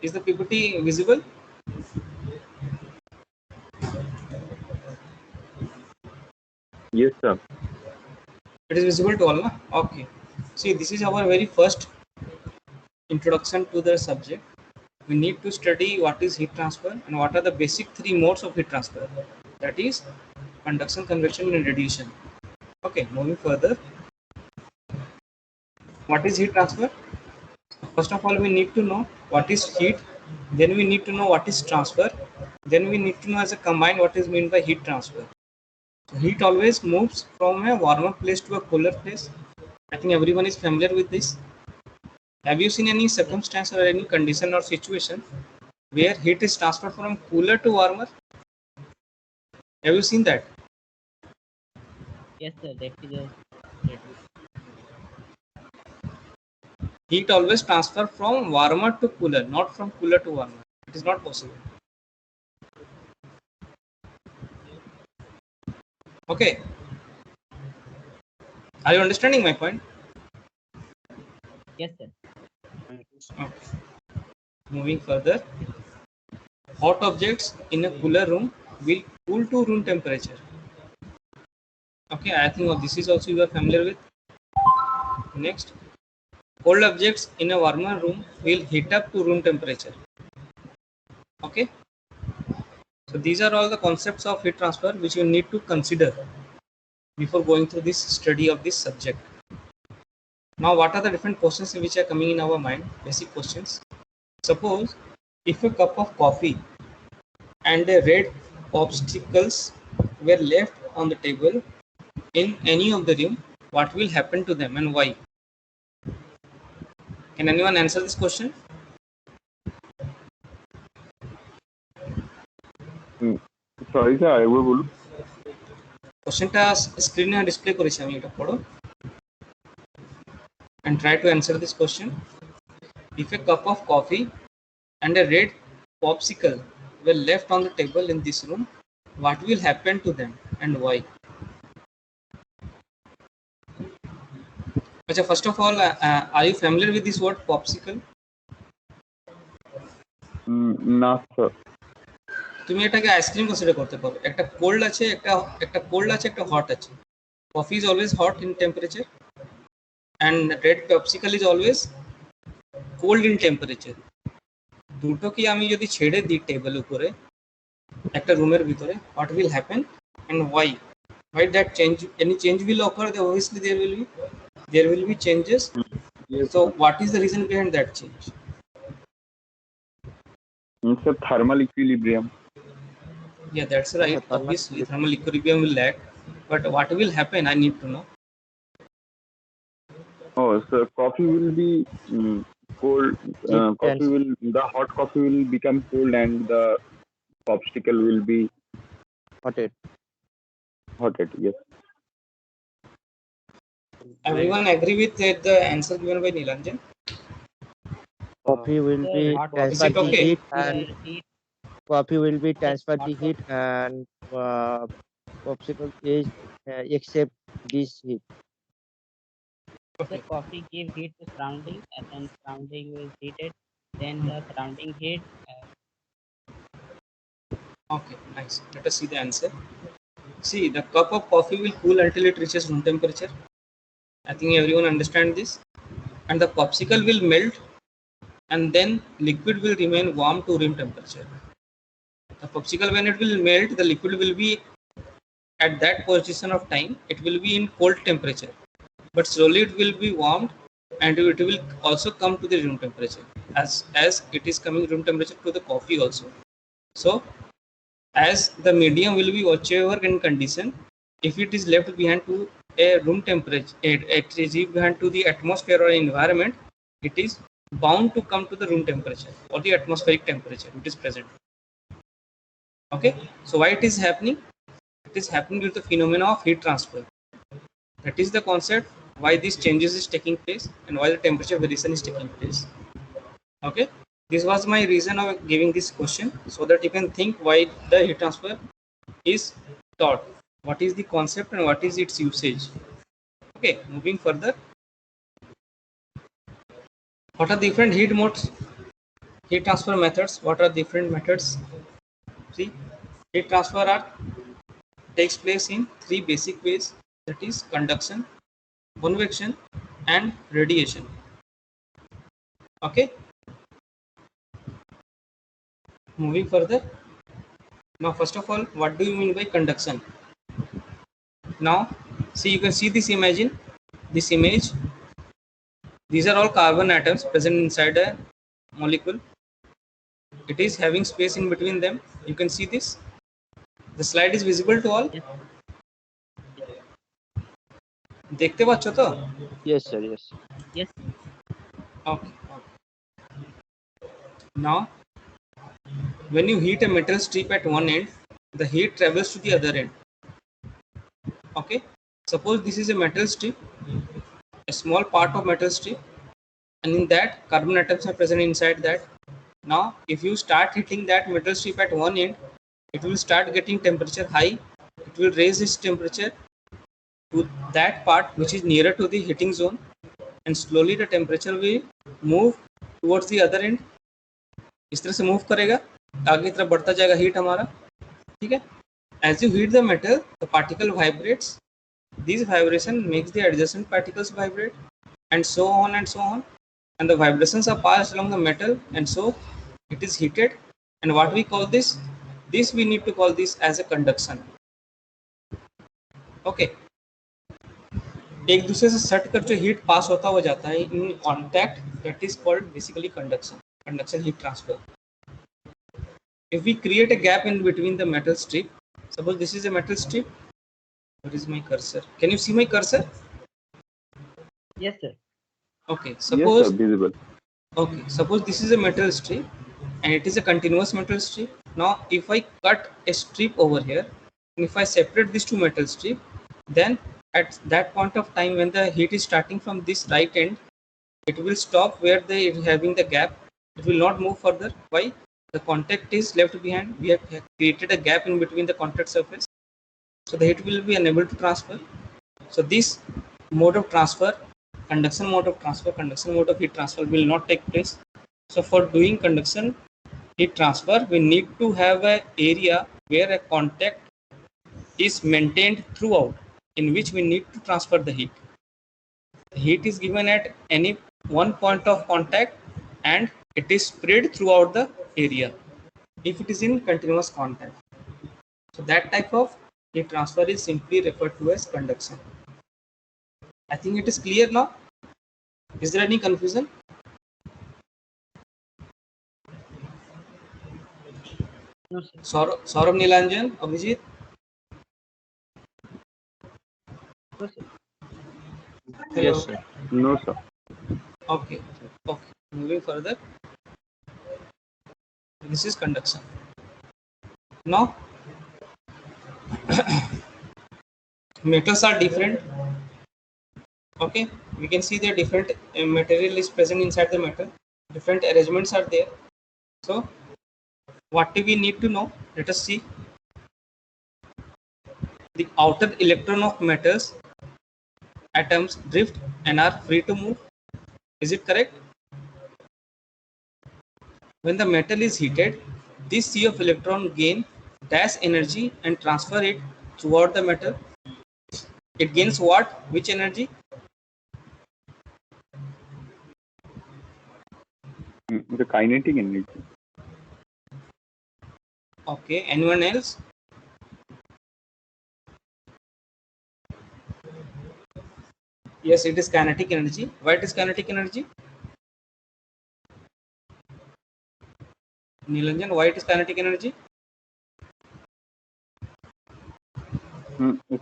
Is the PPT visible? Yes, sir. It is visible to all, na? Okay. See, this is our very first introduction to the subject. We need to study what is heat transfer and what are the basic three modes of heat transfer. That is conduction, convection, and radiation. Okay, moving further. What is heat transfer? First of all, we need to know what is heat. Then we need to know what is transfer. Then we need to know as a combined what is meant by heat transfer. So heat always moves from a warmer place to a cooler place. I think everyone is familiar with this. Have you seen any circumstance or any condition or situation where heat is transferred from cooler to warmer? Have you seen that? Yes, sir. That is a Heat always transfer from warmer to cooler, not from cooler to warmer. It is not possible. Okay. Are you understanding my point? yes, sir. Okay. Moving further. Hot objects in a cooler room will cool to room temperature. Okay, I think this is also you are familiar with. Next, cold objects in a warmer room will heat up to room temperature. Okay, so these are all the concepts of heat transfer which you need to consider before going through this study of this subject. Now, what are the different questions which are coming in our mind? Basic questions. Suppose if a cup of coffee and a red popsicles were left on the table in any of the room, what will happen to them and why? Can anyone answer this question? Sorry, sir. I will. কোশ্চেনটা স্ক্রিনে display করেছি আমি, এটা পড়ো and try to answer this question. If a cup of coffee and a red popsicle were left on the table in this room, what will happen to them and why? Achha, first of all, are you familiar with this word popsicle? না sir. তুমি এটাকে ice cream consider করতে পারো। একটা cold আছে, একটা cold আছে, একটা হট আছে। Coffee is always hot in temperature and red popsicle is always cold in temperature. দুটোকে আমি যদি ছেড়ে দিই টেবিল উপরে একটা রুমের ভিতরে, what will happen and why that change, any change will occur? Obviously there will be changes. Yes, So what is the reason behind that change? sir, thermal equilibrium. Yeah, that's right. Obviously thermal equilibrium will lack, but what will happen, I need to know. Oh, so coffee will be cold. The hot coffee will become cold and the popsicle will be hotted. Yes. Everyone agree with the answer given by Nilanjan? Coffee will be transfer the heat and coffee will be transfer the heat and popsicle is accept this heat. The coffee give heat to surrounding, and then surrounding will heat it. Then the surrounding heat. Okay, nice. Let us see the answer. See, the cup of coffee will cool until it reaches room temperature. I think everyone understand this. And the popsicle will melt, and then liquid will remain warm to room temperature. The popsicle, when it will melt, the liquid will be at that position of time, it will be in cold temperature, but slowly it will be warmed and it will also come to the room temperature as it is coming room temperature to the coffee also. So as the medium will be whichever in condition, if it is left behind to a room temperature, it is behind to the atmosphere or environment, it is bound to come to the room temperature or the atmospheric temperature it is present. Okay, so why it is happening? It is happening due to the phenomena of heat transfer. That is the concept why these changes is taking place and why the temperature variation is taking place. Okay, this was my reason of giving this question, so that you can think why the heat transfer is taught, what is the concept and what is its usage. Okay, moving further. What are different heat modes? Heat transfer methods. What are different methods? See, heat transfer takes place in three basic ways, that is conduction, convection and radiation. Okay, moving further. Now first of all, what do you mean by conduction? Now see, you can see this image. These are all carbon atoms present inside a molecule. It is having space in between them. You can see this. The slide is visible to all. Yes. देखते बच्चों तो? Yes, sir. Yes. Yes. Okay. Now, when you heat a metal strip at one end, the heat travels to the other end. Okay. Suppose this is a metal strip, a small part of metal strip, and in that carbon atoms are present inside that. Now, if you start heating that metal strip at one end, it will start getting temperature high. It will raise its temperature to that part which is nearer to the heating zone, and slowly the temperature will move towards the other end. इस तरह से move करेगा, आगे तरफ बढ़ता जाएगा heat हमारा. ठीक है. As you heat the metal, the particle vibrates. This vibration makes the adjacent particles vibrate, and so on and so on. And the vibrations are passed along the metal, and so it is heated. And what we call this? This we need to call this as a conduction. Okay. एक दूसरे से सट कर जो heat पास होता हुआ जाता है in contact, that is called basically conduction heat transfer. If we create a gap in between the metal strip, suppose this is a metal strip. Where is my cursor? Can you see my cursor? Yes, sir. Okay, suppose yes, sir, visible. Okay, suppose this is a metal strip and it is a continuous metal strip. Now if I cut a strip over here and if I separate these two metal strip, then at that point of time when the heat is starting from this right end, it will stop where they is having the gap. It will not move further. Why? The contact is left behind. We have created a gap in between the contact surface, so the heat will be unable to transfer. So this mode of transfer, conduction mode of transfer, conduction mode of heat transfer will not take place. So for doing conduction heat transfer, we need to have an area where a contact is maintained throughout, in which we need to transfer the heat. The heat is given at any one point of contact and it is spread throughout the area if it is in continuous contact. So that type of heat transfer is simply referred to as conduction. I think it is clear now. Is there any confusion? No, sir. Saurabh, Nilanjan, Abhijit? No, sir. Hello. Yes, sir. No, sir. Okay. Moving further. This is conduction. Now, metals are different. Okay, we can see the different material is present inside the metal. Different arrangements are there. So, what do we need to know? Let us see. The outer electron of metals atoms drift and are free to move. Is it correct? When the metal is heated, this sea of electron gain dash energy and transfer it throughout the metal. It gains what? Which energy? The kinetic energy. Okay, anyone else? Yes, it is kinetic energy. Why it is kinetic energy? Nilanjan, why it is kinetic energy?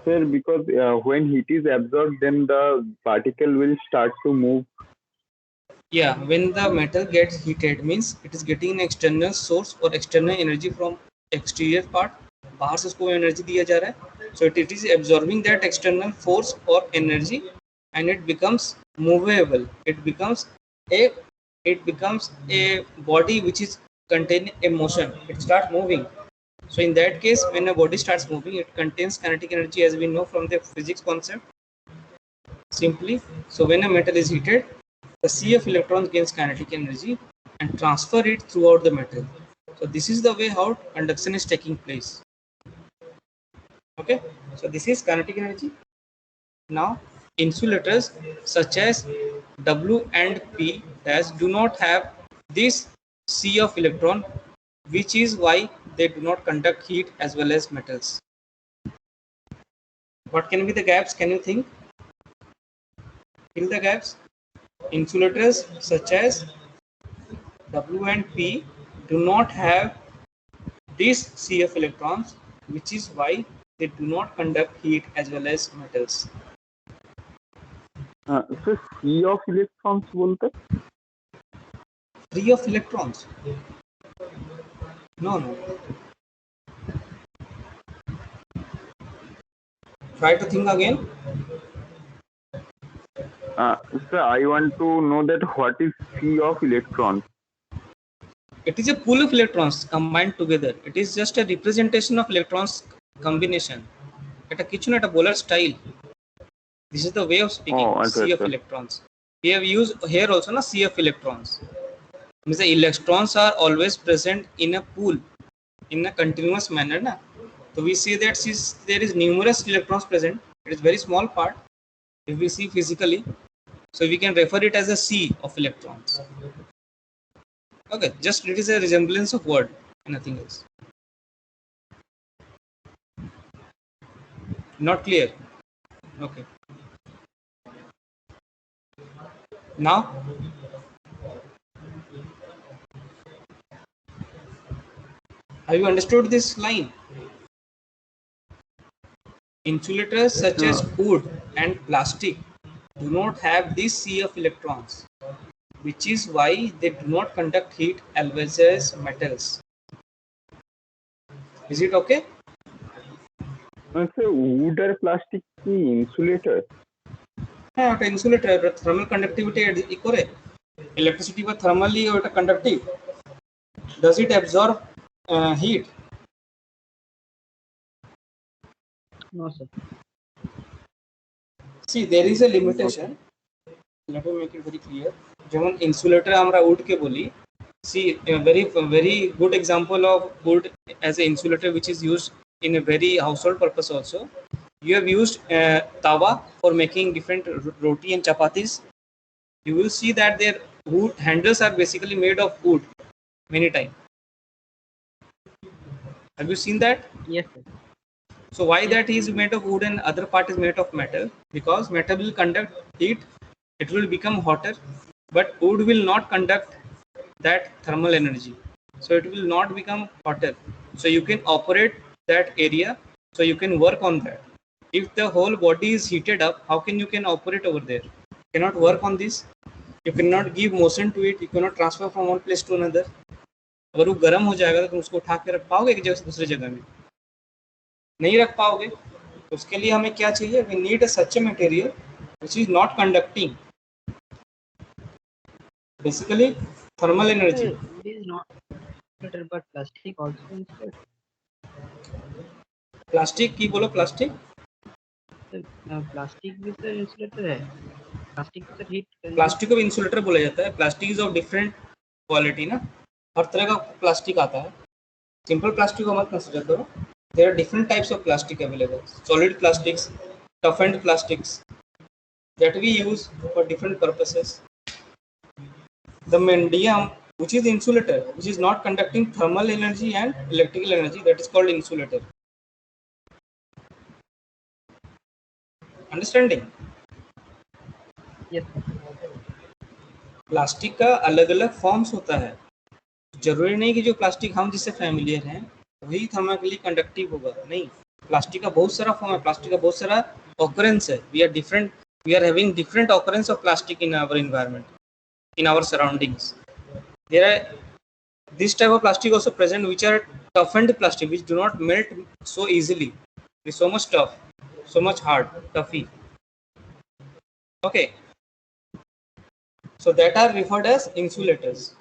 Sir, because when heat is absorbed, then the particle will start to move. Yeah, when the metal gets heated, means it is getting an external source or external energy from exterior part. बाहर से उसको energy दिया जा रहा है. So it is absorbing that external force or energy, and it becomes movable. It becomes a body which is containing a motion. It starts moving. So in that case, when a body starts moving, it contains kinetic energy, as we know from the physics concept. Simply, so when a metal is heated, the sea of electrons gains kinetic energy and transfer it throughout the metal. So this is the way how conduction is taking place. Okay, so this is kinetic energy. Now insulators such as W and P dash do not have this C of electron, which is why they do not conduct heat as well as metals. What can be the gaps? Can you think? Fill the gaps. Insulators such as W and P do not have this C of electrons, which is why they do not conduct heat as well as metals. So C of electrons बोलते? Free of electrons? No, no. Try to think again. Sir, I want to know that what is C of electrons? It is a pool of electrons combined together. It is just a representation of electrons combination. It's a kitchen at a Bowler style. This is the way of speaking. Oh, C of electrons. We have used here also na C of electrons. Means the electrons are always present in a pool in a continuous manner. Na? So we see that since there is numerous electrons present, it is very small part. If we see physically, so we can refer it as a sea of electrons. Okay, just it is a resemblance of word, nothing else. Not clear? Okay. Now, have you understood this line? Insulators such as wood and plastic do not have this sea of electrons, which is why they do not conduct heat as well as metals. Is it okay? So wood or plastic की insulator? হ্যাঁ ওটা insulator thermal conductivity ই করে electricity বা thermally ওটা conductive does it absorb heat? No, sir. See, there is a limitation. Let me make it very clear. যেমন insulator আমরা would কে বলি. See, a very good example of wood as an insulator which is used in a very household purpose also. You have used tawa for making different roti and chapatis. You will see that their wood handles are basically made of wood many times. Have you seen that? Yes, sir. So why that is made of wood and other part is made of metal? Because metal will conduct heat, it will become hotter, but wood will not conduct that thermal energy. So it will not become hotter. So you can operate that area, so you can work on that. If the whole body is heated up, how can you can operate over there? You cannot work on this. You cannot give motion to it. You cannot transfer from one place to another. अगर वो गर्म हो जाएगा तो तुम उसको उठा के रख पाओगे एक जगह से दूसरी जगह में? नहीं रख पाओगे. तो उसके लिए हमें क्या चाहिए? We need a such a material which is not conducting. Basically, thermal energy. It is not insulator, but plastic also insulator. Plastic की बोलो प्लास्टिक. प्लास्टिक भी सर इंसुलेटर है. Plastic sir heat. प्लास्टिक को इंसुलेटर बोला जाता है. Plastic is of different quality ना. हर तरह का प्लास्टिक आता है. सिंपल प्लास्टिक को मत कंसीडर करो. There are different types of plastic available. Solid plastics, toughened plastics that we use for different purposes. The medium which is insulator, which is not conducting thermal energy and electrical energy, that is called insulator. Understanding? Yes. Plastic का अलग अलग forms होता है. जरूरी नहीं कि जो plastic हम जिससे फैमिलियर हैं वही थर्मली कंडक्टिव होगा. नहीं, प्लास्टिक का बहुत सारा फॉर्म है. प्लास्टिक का बहुत सारा ऑकरेंस है. We are having different occurrence of plastic in our environment, in our surroundings. There are this type of plastic also present which are toughened plastic which do not melt so easily. It's so much tough, so much hard, toughy. Okay, so that are referred as insulators.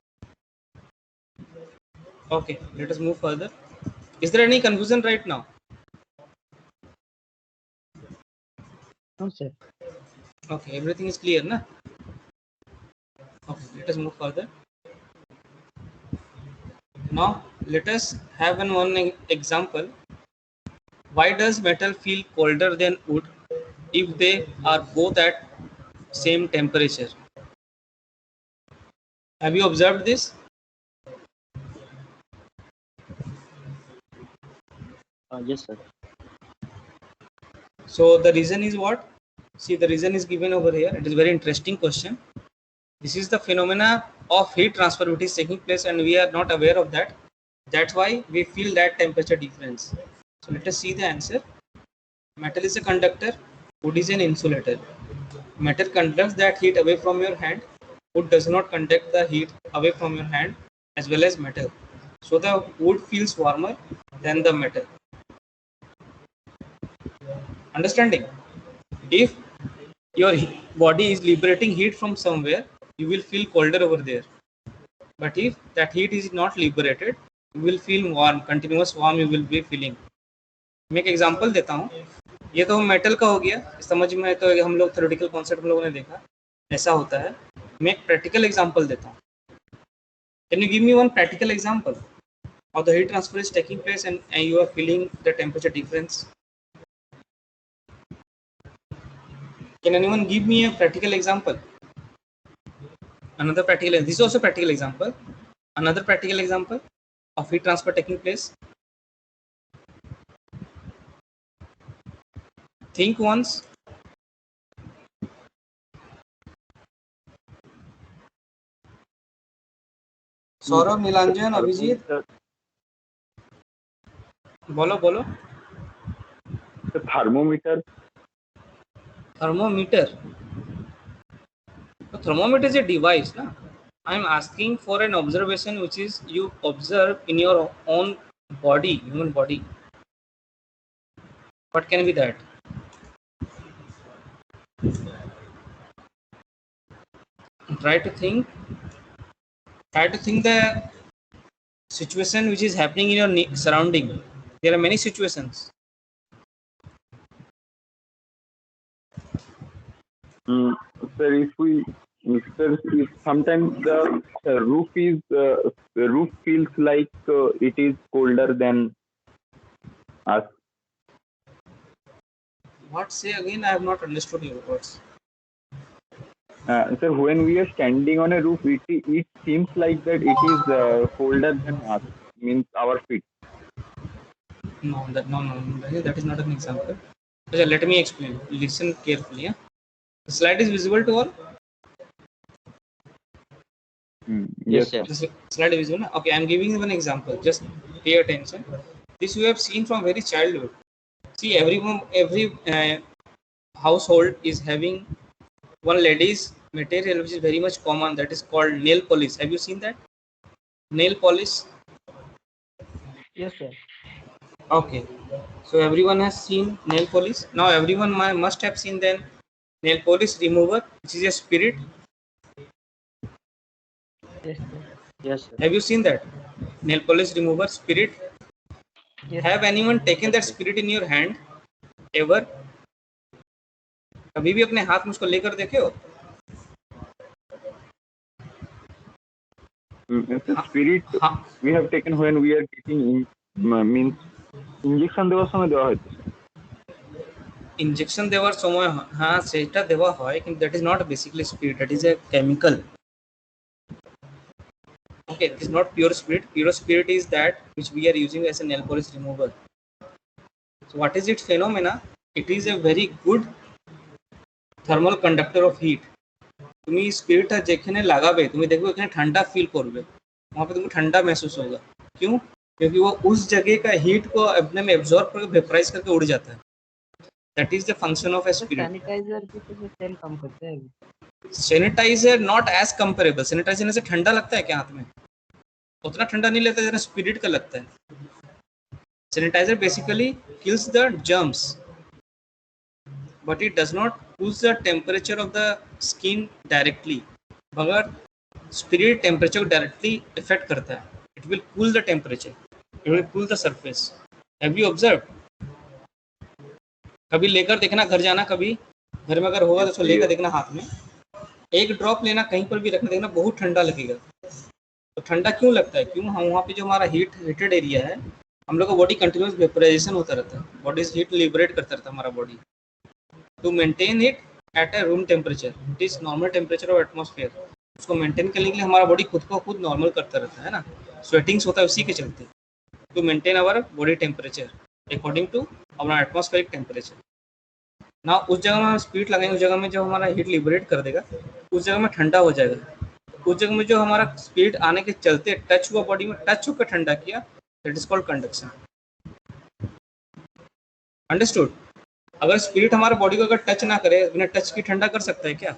Okay, let us move further. Is there any confusion right now? No, sir. Okay, everything is clear, na? Okay, let us move further. Now let us have one example. Why does metal feel colder than wood if they are both at same temperature? Have you observed this? Yes, sir. So the reason is what? See, the reason is given over here. It is very interesting question. This is the phenomena of heat transfer which is taking place and we are not aware of that. That's why we feel that temperature difference. So let us see the answer. Metal is a conductor, wood is an insulator. Metal conducts that heat away from your hand. Wood does not conduct the heat away from your hand as well as metal. So the wood feels warmer than the metal. Understanding? If your body is liberating heat from somewhere, you will feel colder over there. But if that heat is not liberated, you will feel warm, continuous warm you will be feeling. मैं एक example देता हूँ. ये तो metal का हो गया, समझ में तो हम लोग थ्योरेटिकल कॉन्सेप्ट हम लोगों ने देखा ऐसा होता है. मैं एक प्रैक्टिकल एग्जांपल देता हूँ. Can you give me one practical example how the heat transfer is taking place and you are feeling the temperature difference? Can anyone give me a practical example? Another practical, this is also practical example. Another practical example of heat transfer taking place. Think once. Saurabh, Nilanjan, Abhijit, बोलो बोलो. Thermometer. Thermometer. So thermometer is a device, na? I am asking for an observation which is you observe in your own body, human body. What can be that? Try to think the situation which is happening in your surrounding. There are many situations. Sir, if sometimes the roof feels like it is colder than us. What? Say again, I have not understood your words. Sir, when we are standing on a roof, it seems like that it is colder than us, means our feet. No, that is not an example. Okay, let me explain. Listen carefully. Yeah? The slide is visible to all? Yes, sir. The slide is visible. Okay, I am giving you an example. Just pay attention. This you have seen from very childhood. See, every household is having one lady's material which is very much common, that is called nail polish. Have you seen that? Nail polish? Yes, sir. Okay. So everyone has seen nail polish. Now everyone must have seen then nail polish remover, which is a spirit. Yes, sir. Yes, sir. Have you seen that? Nail polish remover, spirit. Yes. Have anyone taken that spirit in your hand ever? कभी भी अपने हाथ में उसको लेकर देखे हो? Spirit we have taken when we are getting means injection দেওয়ার সময় দেওয়া হয়তো. Injection দেওয়ার সময় হ্যাঁ সেটা দেওয়া হয়, কিন্তু that is not basically spirit, that is a chemical. Okay, it is not pure spirit. Pure spirit is that which we are using as a nail polish remover. So what is its phenomena? It is a very good thermal conductor of heat. তুমি স্পিরিটটা যেখানে লাগাবে তুমি দেখবে ওখানে ঠান্ডা feel করবে, वहां पे तुमको ठंडा महसूस होगा. क्यों? क्योंकि वो उस जगह का हीट को अपने में एब्जॉर्ब करके वेपराइज करके उड़ जाता है. That is the function of a spirit. Sanitizer भी तो सेल कम करते हैं. Sanitizer not as comparable. Sanitizer से ठंडा लगता है क्या हाथ में? उतना ठंडा नहीं लगता जितना स्पिरिट का लगता है. Sanitizer basically kills the germs, but it does not cool the temperature of the skin directly. मगर spirit temperature को directly affect करता है. It will cool the temperature. It will cool the surface. Have you observed? कभी लेकर देखना, घर जाना, कभी घर में अगर होगा तो उसको लेकर देखना हाथ में, एक ड्रॉप लेना, कहीं पर भी रखना, देखना बहुत ठंडा लगेगा. तो ठंडा क्यों लगता है? क्यों? हम वहाँ पे जो हमारा हीटेड एरिया है, हम लोग का बॉडी कंटिन्यूस वेपराइजेशन होता रहता है, बॉडी हीट लिबरेट करता रहता है हमारा body to maintain it at a room temperature, it is normal temperature of atmosphere. उसको मेंटेन करने के लिए हमारा बॉडी खुद को खुद नॉर्मल करता रहता है ना, स्वेटिंग्स होता है उसी के चलते, to maintain our body temperature according to our atmospheric temperature. ना उस जगह में हम स्पीड लगाएंगे, उस जगह में जो हमारा हीट लिबरेट कर देगा उस जगह में ठंडा हो जाएगा। उस जगह में जो हमारा स्पीड आने के चलते टच हुआ बॉडी में, टच होकर ठंडा किया, that is called conduction. Understood? अगर स्पीड हमारे बॉडी को अगर टच ना करे, बिना टच की ठंडा कर सकता है क्या?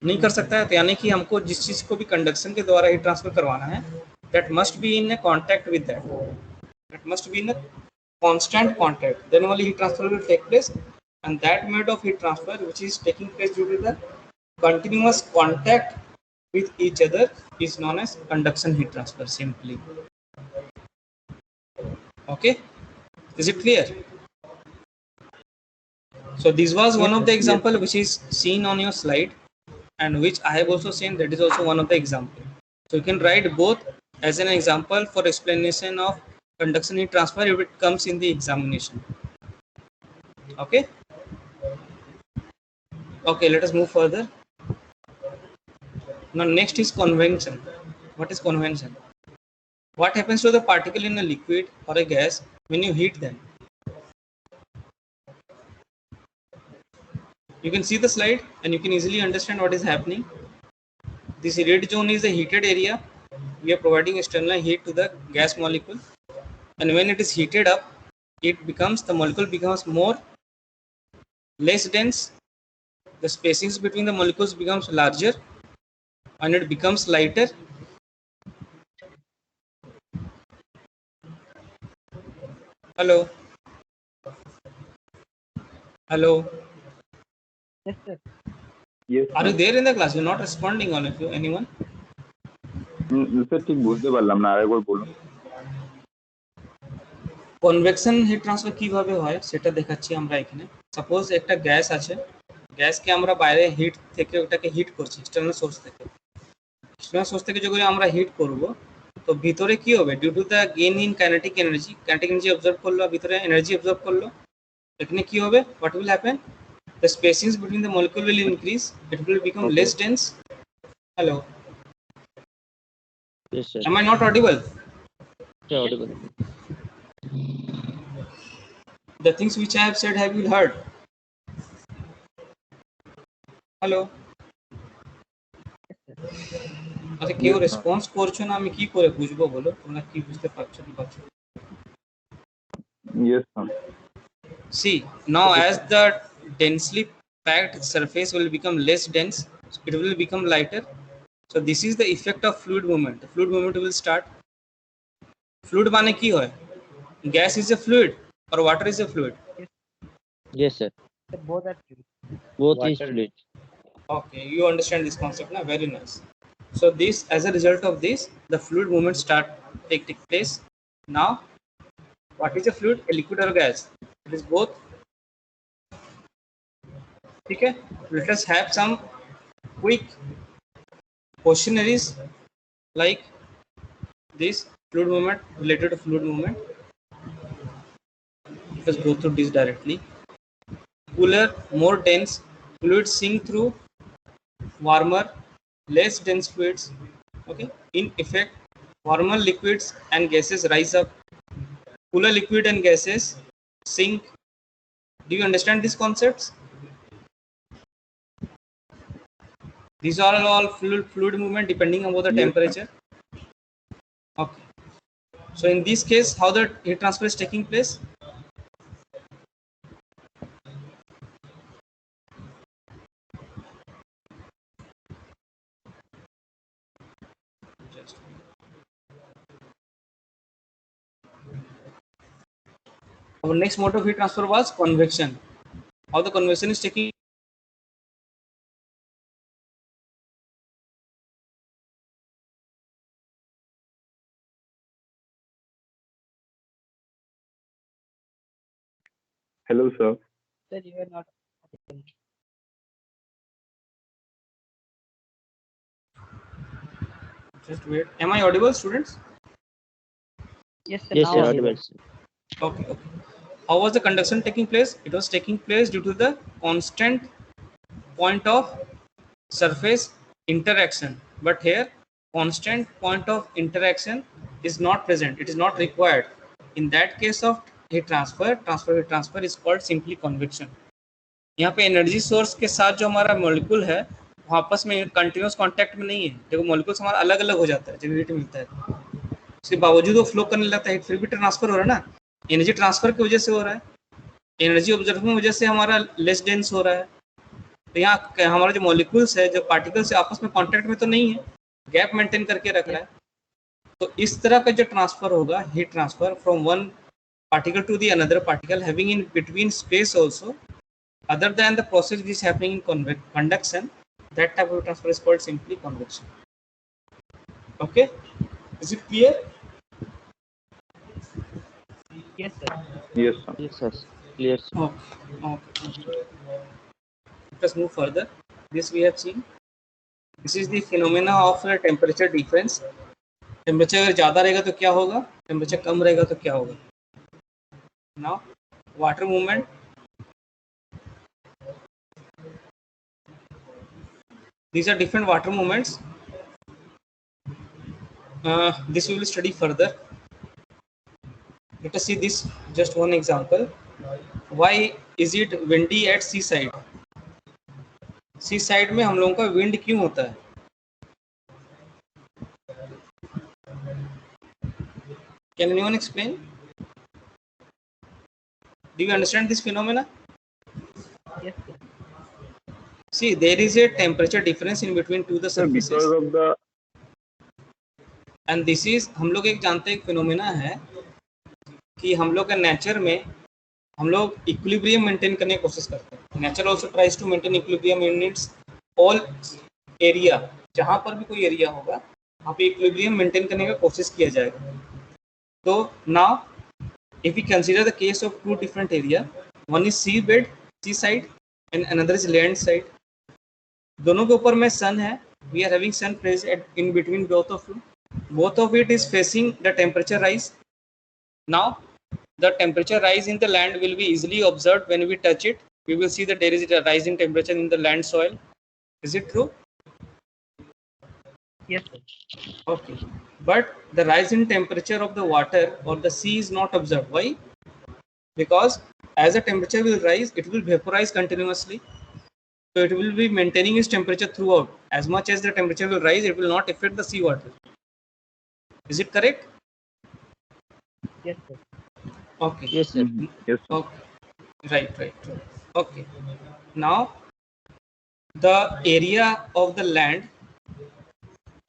नहीं कर सकता है। तो यानी कि हमको जिस चीज को भी कंडक्शन के द्वारा हीट ट्रांसफर करवाना है, that must be in A contact with that must be in A constant contact, then only heat transfer will take place, and that mode of heat transfer which is taking place due to the continuous contact with each other is known as conduction heat transfer simply. Okay, is it clear? So this was one of the example which is seen on your slide, and which I have also seen, that is also one of the example. So you can write both as an example for explanation of conduction heat transfer if it comes in the examination. Okay, okay, let us move further. Now next is convection. What is convection? What happens to the particle in a liquid or a gas when you heat them? You can see the slide and you can easily understand what is happening. This red zone is the heated area. We are providing external heat to the gas molecule, and when it is heated up, the molecule becomes less dense. The spacings between the molecules becomes larger and it becomes lighter. Hello. Hello. Yes, sir. Yes, Are you sir. there in the class? You're not responding on it. Anyone? Sir ঠিক বুঝতে পারলাম না, আরেকবার বলুন। Convection heat transfer কিভাবে হয় সেটা দেখাচ্ছি আমরা এখানে। সাপোজ একটা গ্যাস আছে, গ্যাসকে আমরা বাইরে হিট থেকে ওটাকে হিট করছি এক্সটার্নাল সোর্স থেকে। এক্সটার্নাল সোর্স থেকে যখন আমরা হিট করব, তো ভিতরে কি হবে? Due to the gain in kinetic energy absorb করলো, ভিতরে এনার্জি অবজর্ভ করলো। এখানে কি হবে? What will happen? The spacings between the molecule will increase. It will become less dense. Hello. Yes, sir. Am I not audible? Yeah, audible. The things which I have said, have you heard? Hello. আচ্ছা, কেউ response করছো না, আমি কি করে বুঝবো বলো? তোমরা কি বুঝতে পারছো কি পারছো? Yes, sir. See, now as the densely packed surface will become less dense, it will become lighter. So this is the effect of fluid movement. The fluid movement will start. Fluid মানে কি হয়? Gas is a fluid or water is a fluid? Yes, sir. So both are true. Both is Water. fluid. Okay, you understand this concept now. Very nice. So this, as a result of this, the fluid movement take place. Now, what is a fluid? A liquid or a gas? It is both. Okay. Let us have some quick questionnaires like this. Fluid movement, related to fluid movement. Let us go through this directly. Cooler, more dense fluids sink through warmer, less dense fluids. Okay, in effect, warmer liquids and gases rise up, cooler liquid and gases sink. Do you understand these concepts? These are all fluid movement depending on the temperature. Okay, so in this case, how the heat transfer is taking place? Our next mode of heat transfer was convection. How the convection is taking? Hello, sir. Sir, you are not. Just wait. Am I audible, students? Yes, sir. Yes, Now sir, audible. audible. Okay, okay. How was the conduction taking place? It was taking place due to the constant point of surface interaction. But here, constant point of interaction is not present. It is not required. In that case of heat transfer, heat transfer is called simply convection. यहाँ पे energy source के साथ जो हमारा molecule है वो आपस में कंटिन्यूस कांटेक्ट में नहीं है. देखो मॉलिक्यूल्स हमारा अलग अलग हो जाता है जब हीट मिलता है. उसके बावजूद वो फ्लो करने लगता है, फिर भी ट्रांसफर हो रहा है ना. एनर्जी ट्रांसफर की वजह से हो रहा है, एनर्जी ऑब्जर्वेशन की वजह से हमारा लेस डेंस हो रहा है. तो यहाँ हमारा जो मॉलिक्यूल्स है, जो पार्टिकल्स है, आपस में कांटेक्ट में तो नहीं है, गैप मेंटेन करके रख रहा है. तो इस तरह का जो ट्रांसफर होगा, heat transfer from one particle to the another particle having in between space also other than the process which is happening in conduction, that type of transfer is called simply convection. Okay, is it clear? Yes, sir. Yes, sir. Yes, sir. Clear, sir. Okay. Let us move further. This we have seen. This is the phenomena of temperature difference. Temperature अगर ज़्यादा रहेगा तो क्या होगा, temperature कम रहेगा तो क्या होगा. Now, water movement. These are different water movements. This we will study further. Let us see this, just one example. Why is it windy at seaside? Seaside में हम लोगों का wind क्यों होता है? Can anyone explain? Do you understand this phenomena? Yes, sir. See, there is a temperature difference in between two the surfaces. Because of the And this is, हम लोग एक जानते हैं एक फिनोमेना है कि हम लोग का नेचर में हम लोग इक्विलिब्रियम मेंटेन करने की कोशिश करते हैं. Nature also tries to maintain equilibrium in its all area. जहाँ पर भी कोई एरिया होगा वहाँ पे इक्विलिब्रियम मेंटेन करने का कोशिश किया जाएगा. तो now if we consider the case of two different area, one is seabed, seaside, and another is land side. दोनों के ऊपर में sun है, we are having sun present in between both of you. Both of it is facing the temperature rise. Now the temperature rise in the land will be easily observed when we touch it. We will see that there is a rise in temperature in the land soil. Is it true? Yes, sir. Okay, but the rise in temperature of the water or the sea is not observed. Why? Because as the temperature will rise, it will vaporize continuously. So it will be maintaining its temperature throughout. As much as the temperature will rise, it will not affect the seawater. Is it correct? Yes, sir. Okay. Yes, sir. Yes, sir. Okay. Right. Okay. Now the area of the land,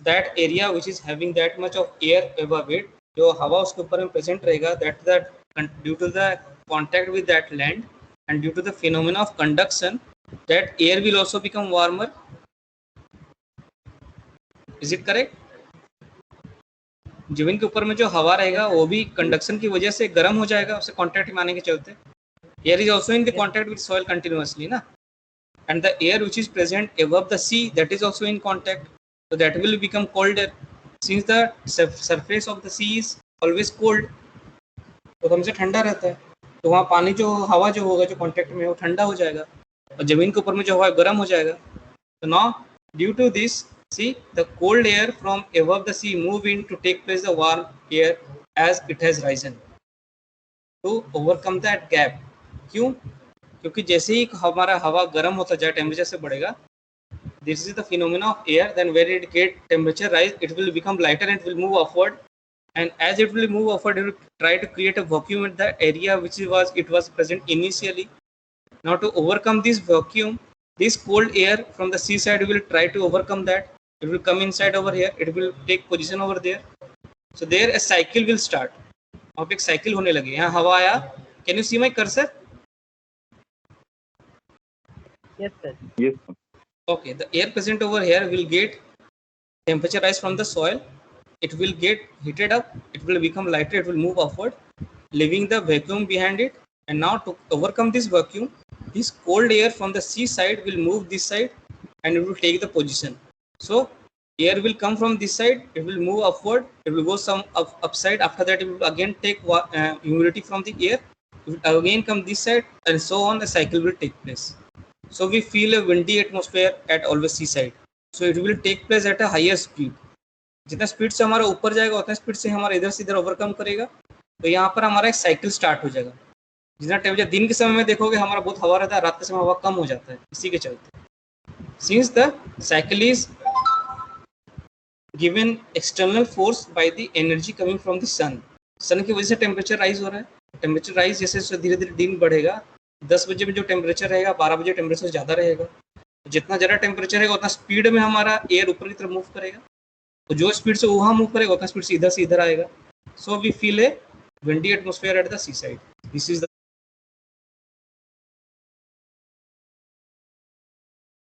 that area which is having that much of air above it, जो हवा उसके ऊपर में present रहेगा, that due to the contact with that land and due to the phenomena of conduction, that air will also become warmer. Is it correct? जमीन के ऊपर में जो हवा रहेगा वो भी कंडक्शन की वजह से गर्म हो जाएगा, उससे कांटेक्ट में आने के चलते. Air is also in the contact with soil continuously, ना? And the air which is present above the sea, that is also in contact, so that will become colder. Since the surface of the sea is always cold, तो हमेशा ठंडा रहता है, तो वहाँ पानी जो हवा जो होगा जो कांटेक्ट में वो ठंडा हो जाएगा और जमीन के ऊपर में जो हवा गर्म हो जाएगा. तो now due to this, see the cold air from above the sea move in to take place the warm air as it has risen to overcome that gap. क्यों? क्योंकि जैसे ही हमारा हवा गर्म होता जाए, टेम्परेचर से बढ़ेगा. This is the phenomena of air. Then when it get temperature rise, it will become lighter and it will move upward. And as it will move upward, it will try to create a vacuum in the area which it was present initially. Now to overcome this vacuum, this cold air from the seaside will try to overcome that. It will come inside over here. It will take position over there. So there a cycle will start. अब एक cycle होने लगे. यहाँ हवा आया. Can you see my cursor? Yes, sir. Yes, sir. Okay, the air present over here will get temperature rise from the soil. It will get heated up. It will become lighter. It will move upward, leaving the vacuum behind it. And now to overcome this vacuum, this cold air from the sea side will move this side and it will take the position. So air will come from this side, it will move upward, it will go some upside, after that it will again take humidity from the air, it will again come this side, and so on the cycle will take place. So we feel a windy atmosphere at always seaside. So it will take place at a higher speed. जितना speed से हमारा ऊपर जाएगा उतना speed से हमारा इधर से इधर ओवरकम करेगा, तो यहाँ पर हमारा एक साइकिल स्टार्ट हो जाएगा. जितना टेम्परेचर दिन के समय में देखोगे हमारा बहुत हवा रहता है, रात के समय हवा कम हो जाता है, इसी के चलते. Since the cycle is given external force by the energy coming from the sun, सन की वजह से टेम्परेचर राइज हो रहा है. टेम्परेचर राइज जैसे धीरे धीरे दिन बढ़ेगा, 10 बजे में जो टेम्परेचर रहेगा 12 बजे टेम्परेचर ज़्यादा रहेगा. जितना ज़्यादा टेम्परेचर रहेगा उतना स्पीड में हमारा एयर ऊपर की तरफ मूव करेगा, तो जो स्पीड से वहाँ मूव करेगा उतना स्पीड से इधर आएगा. So we feel a windy atmosphere at the seaside. This is the